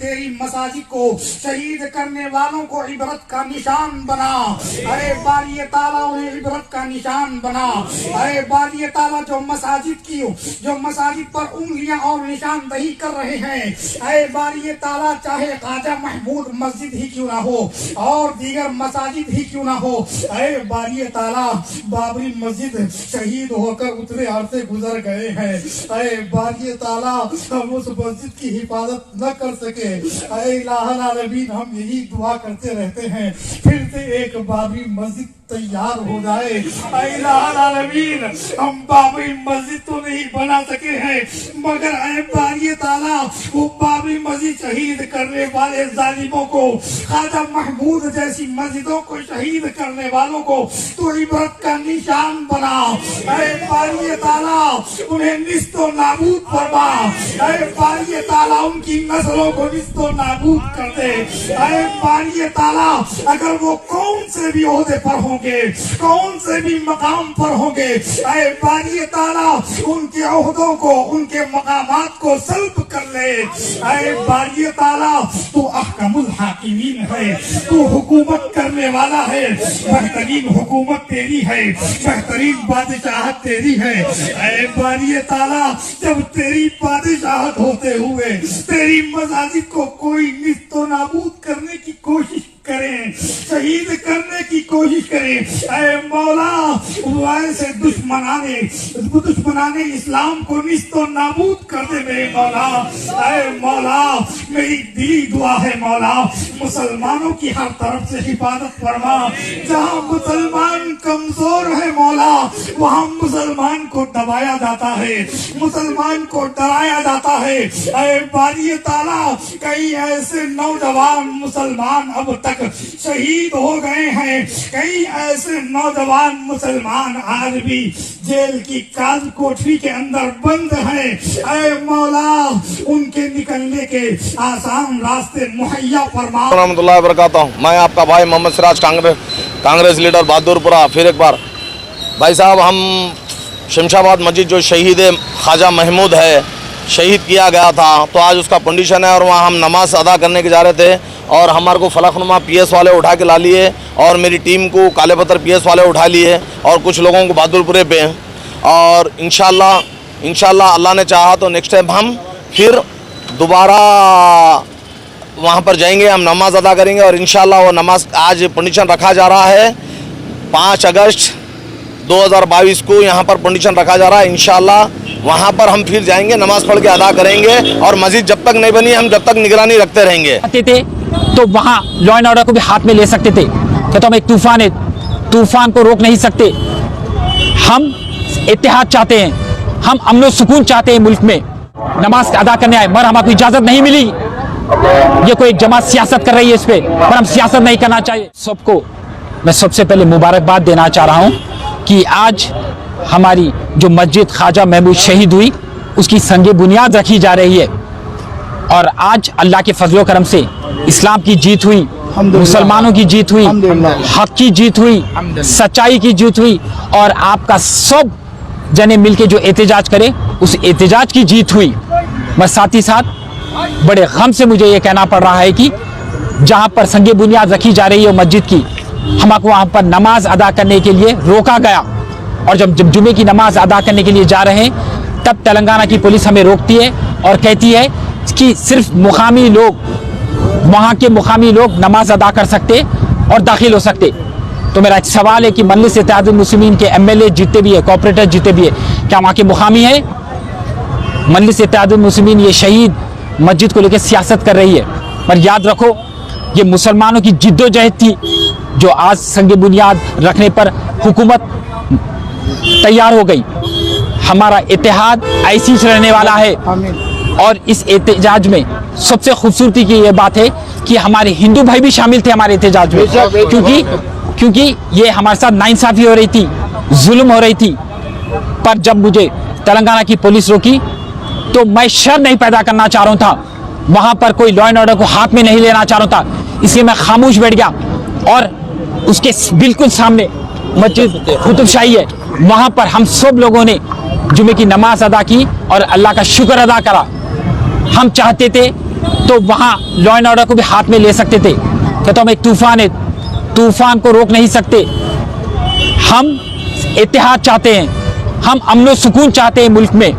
तेरी मसाजिद को शहीद करने वालों को इबरत का निशान बना। अरे बारी ताला उन्हें इबरत का निशान बना। अरे बारी ताला जो मसाजिद पर उंगलियां और निशानदही कर रहे हैं, अरे बारी ताला चाहे ख्वाजा महमूद मस्जिद ही क्यों ना हो और दीगर मसाजिद ही क्यों ना हो, अरे बारी ताला बाबरी मस्जिद शहीद होकर उतरे अरसे गुजर गए हैं। अरे बारी ताला हम उस मस्जिद की हिफाजत न कर सके। अरे इलाहुल आलमीन हम यही दुआ करते रहते हैं फिर से एक बाबरी मस्जिद तैयार हो जाए। इलाहुल आलमीन हम बाबरी मस्जिद तो नहीं बना सके हैं मगर अरे बारी ताला वो बाबरी मस्जिद शहीद करने वाले जालिमों को, ख्वाजा महमूद जैसी मस्जिदों को शहीद करने वालों को तो इबरत का निशान बना। अरे बारी ताला उन्हें निस्तो नाबूद फरमा। अरे बारी ताला उनकी नस्लों को निस्तो नाबूद कर दे। अरे बारी ताला अगर वो कौन से भी ओहदे पर होंगे, कौन से भी मकाम पर होंगे, अरे बारी ताला उनके ओहदों को, उनके मकामात को सल्ब कर ले। अरे बारी ताला तू अहकमुल हाकिमीन है, तू हुकूमत करने वाला है, बेहतरीन हुकूमत तेरी है, बेहतरीन बादशाहत तेरी है। अरे बारी ताला जब तेरी बादशाहत होते हुए तेरी मसाजिद को कोई निस्तो नाबूद करने की कोशिश करें, शहीद करने की कोशिश करें, ऐ मौला ऐसे दुश्मनाने इस्लाम को निस्तो नाबूद कर दे मेरे मौला। ऐ मौला मेरी दिली दुआ है मौला मुसलमानों की हर तरफ से हिफाजत फरमा। जहाँ मुसलमान कमजोर है मौला वहाँ मुसलमान को दबाया जाता है, मुसलमान को डराया जाता है। ऐ बारी ताला कई ऐसे नौजवान मुसलमान अब तक शहीद हो गए हैं, कई ऐसे नौजवान मुसलमान आज भी जेल की काल कोठरी के अंदर बंद हैं। ऐ मौला उनके निकलने के आसान रास्ते मुहैया फरमा। रहमतुल्लाहि व बरकातहू। मैं आपका भाई मोहम्मद सिराज कांग्रेस लीडर बहादुरपुरा। फिर एक बार भाई साहब, हम शमशाबाद मस्जिद जो शहीद ख्वाजा महमूद है शहीद किया गया था, तो आज उसका कंडीशन है और वहाँ हम नमाज अदा करने के जा रहे थे और हमारे को फलकनुमा पीएस वाले उठा के ला लिए और मेरी टीम को काले पत्थर पीएस वाले उठा लिए और कुछ लोगों को बहादुरपुरे पे। और इंशाल्लाह अल्लाह ने चाहा तो नेक्स्ट टाइम हम फिर दोबारा वहाँ पर जाएंगे, हम नमाज अदा करेंगे और इंशाल्लाह वो नमाज आज कंडीशन रखा जा रहा है 5 अगस्त 2022 को यहाँ पर कंडीशन रखा जा रहा है। इंशाल्लाह वहाँ पर हम फिर जाएंगे, नमाज पढ़ के अदा करेंगे और मस्जिद जब तक नहीं बनी हम जब तक निगरानी रखते रहेंगे। तो वहाँ लॉ एंड ऑर्डर को भी हाथ में ले सकते थे, तो हम एक तूफान है, तूफान को रोक नहीं सकते। हम इत्तेहाद चाहते हैं, हम अमन और सुकून चाहते हैं मुल्क में, नमाज अदा करने आए मगर हमारे को इजाजत नहीं मिली। ये कोई एक जमात सियासत कर रही है इस पे, पर हम सियासत नहीं करना चाहिए। सबको मैं सबसे पहले मुबारकबाद देना चाह रहा हूँ कि आज हमारी जो मस्जिद ख्वाजा महमूद शहीद हुई उसकी संगे बुनियाद रखी जा रही है और आज अल्लाह के फजलो करम से इस्लाम की जीत हुई, मुसलमानों की जीत हुई, हक की जीत हुई, सच्चाई की जीत हुई और आपका सब जने मिलके जो एहतजाज करे उस एहतजाज की जीत हुई। मैं साथ ही साथ बड़े गम से मुझे ये कहना पड़ रहा है कि जहाँ पर संगे बुनियाद रखी जा रही है मस्जिद की, हमको वहाँ पर नमाज अदा करने के लिए रोका गया और जब जुमे की नमाज अदा करने के लिए जा रहे हैं तब तेलंगाना की पुलिस हमें रोकती है और कहती है कि सिर्फ मुकामी लोग, वहाँ के मुकामी लोग नमाज अदा कर सकते और दाखिल हो सकते। तो मेरा सवाल है कि मजलिस इत्तेहादुल मुस्लिमीन के एमएलए जितने भी है, कॉर्पोरेटर जितने भी है, क्या वहाँ के मुकामी है? मजलिस इत्तेहादुल मुस्लिमीन ये शहीद मस्जिद को लेकर सियासत कर रही है, पर याद रखो ये मुसलमानों की जिद्दोजहद थी, जो आज संग बुनियाद रखने पर हुकूमत तैयार हो गई। हमारा इत्तेहाद ऐसी ही रहने वाला है और इस एहतजाज में सबसे खूबसूरती की ये बात है कि हमारे हिंदू भाई भी शामिल थे हमारे एहतजाज में, क्योंकि ये हमारे साथ नाइंसाफी हो रही थी, जुल्म हो रही थी। पर जब मुझे तेलंगाना की पुलिस रोकी तो मैं शर नहीं पैदा करना चाह रहा था, वहां पर कोई लॉ एंड ऑर्डर को हाथ में नहीं लेना चाह रहा था, इसलिए मैं खामोश बैठ गया। और उसके बिल्कुल सामने मस्जिद कुतुब शाही है, वहां पर हम सब लोगों ने जुमे की नमाज अदा की और अल्लाह का शुक्र अदा करा। हम चाहते थे तो वहां लॉ एंड ऑर्डर को भी हाथ में ले सकते थे, तो हम एक तूफान है, तूफान को रोक नहीं सकते। हम इत्तेहाद चाहते हैं, हम अमन सुकून चाहते हैं मुल्क में।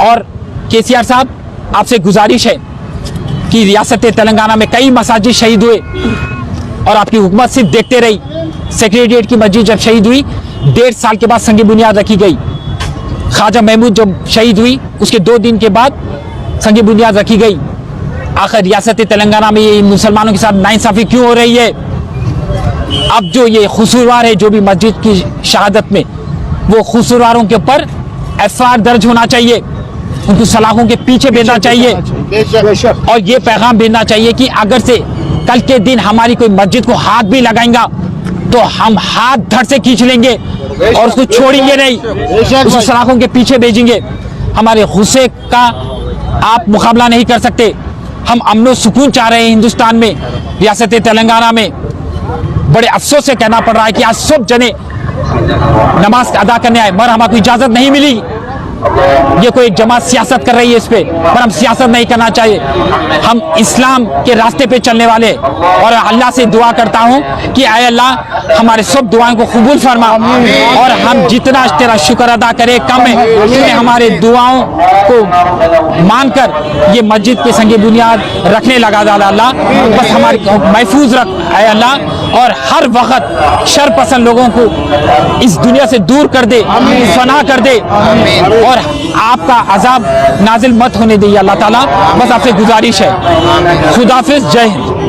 और केसीआर साहब, आपसे गुजारिश है कि रियासत तेलंगाना में कई मसाजिद शहीद हुए और आपकी हुकूमत सिर्फ देखते रही। सेक्रेटेरिएट की मस्जिद जब शहीद हुई 1.5 साल के बाद संग बुनियाद रखी गई। ख्वाजा महमूद जब शहीद हुई उसके 2 दिन के बाद संग बुनियाद रखी गई। आखिर रियासत तेलंगाना में ये मुसलमानों के साथ नाइंसाफी क्यों हो रही है? अब जो ये कसूरवार है जो भी मस्जिद की शहादत में, वो कसूरवारों के ऊपर FIR दर्ज होना चाहिए, उनको सलाखों के पीछे भेजना चाहिए और ये पैगाम भेजना चाहिए कि अगर से कल के दिन हमारी कोई मस्जिद को हाथ भी लगाएगा तो हम हाथ धड़ से खींच लेंगे और उसको छोड़ेंगे नहीं, उसको सलाखों के पीछे भेजेंगे। हमारे गुस्से का आप मुकाबला नहीं कर सकते। हम अमन सुकून चाह रहे हैं हिंदुस्तान में, रियासत तेलंगाना में। बड़े अफसोस से कहना पड़ रहा है कि आज सब जने नमाज अदा करने आए मगर हमारी इजाजत नहीं मिली। ये कोई एक जमात सियासत कर रही है इस पे, पर हम सियासत नहीं करना चाहिए। हम इस्लाम के रास्ते पे चलने वाले और अल्लाह से दुआ करता हूँ कि आए अल्लाह हमारे सब दुआओं को कबूल फरमा और हम जितना तेरा शुक्र अदा करें कम है। तूने हमारे दुआओं को मानकर ये मस्जिद के संगे बुनियाद रखने लगा अल्लाह, बस हमारी महफूज रख आए अल्लाह और हर वक्त शर पसंद लोगों को इस दुनिया से दूर कर दे, फना कर दे और आपका अजाब नाजिल मत होने दे अल्लाह ताला। बस आपसे गुजारिश है। खुदाफिज, जय हिंद।